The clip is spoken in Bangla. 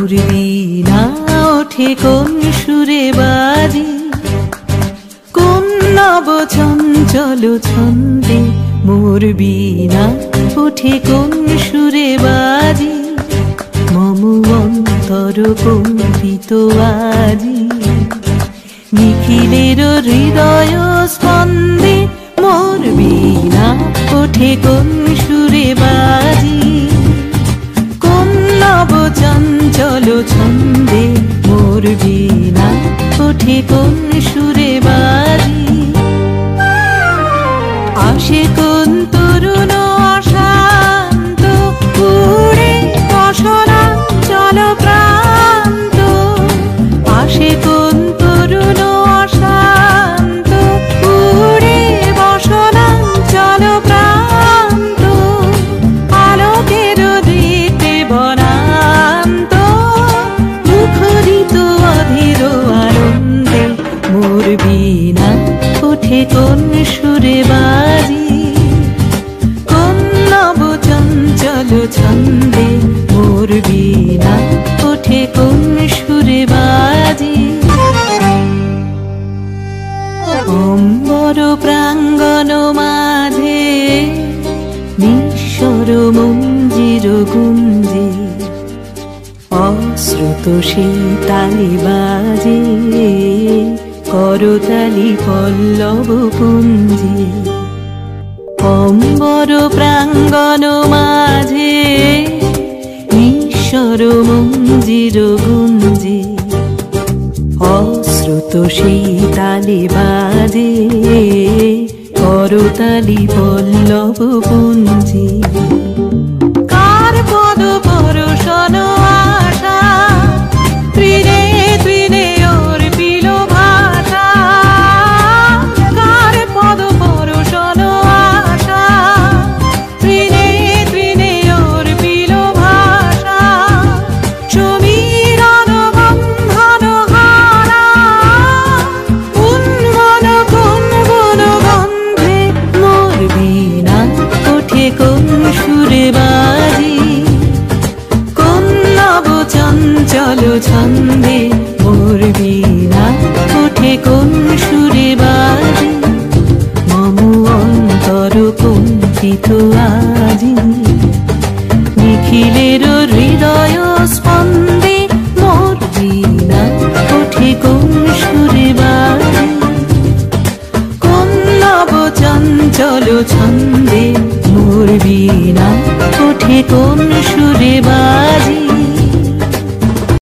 মোর বীণা ওঠে কোন সুরে বাজে, কোন নব চঞ্চল ছন্দে মোর বীণা ওঠে কোন সুরে বাজে, মম অন্তর কম্পিত আজি নিখিলের হৃদয় স্পন্দে মোর বীণা ওঠে কোন সুরে বাজি, কোন নব চঞ্চল ছন্দে মোর বীণা ওঠে কোন সুরে বাজি। আসে কোন তরুণ অশান্ত উড়ে বসনাঞ্চল প্রান্ত, আসে কোন তরুণ অশান্ত উড়ে বসনাঞ্চল প্রান্ত, আলোকের দিতে বনান্ত মুখরিত অধীর আনন্দে মোর বীণা ওঠে কোন সুরে বাজি, কোন নব চঞ্চল ছন্দে মোর বীণা ওঠে কোন সুরে বাজি। অম্বর প্রাঙ্গণ মাঝে নিঃস্বর মঞ্জির গুঞ্জে, অশ্রুত সেই তালি বাজে করতালি পল্লব কুঞ্জে। অম্বর প্রাঙ্গণ মাঝে নিঃস্বর মঞ্জির গুঞ্জে, অশ্রুত সেই তালি বাজে করতালি পল্লব কুঞ্জে। কার পদ পরশন আশা তৃণে তৃণে অর্পিল ভাষা, কার পদ পরশন আশা তৃণে তৃণে অর্পিল ভাষা, সমীরণ বন্ধন হারা উন্মন কুঞ্জন গন্ধে মোর বীণা ওঠে কোন সুরে বাজি, কোন নব চঞ্চল ছন্দে মোর বীণা ওঠে কোন সুরে বাজি, মম অন্তর কম্পিত আজি নিখিলের হৃদয় স্পন্দে মোর বীণা ওঠে কোন সুরে বাজি, কোন নব চঞ্চল ছন্দে মোর বীণা ওঠে কোন সুরে বাজি।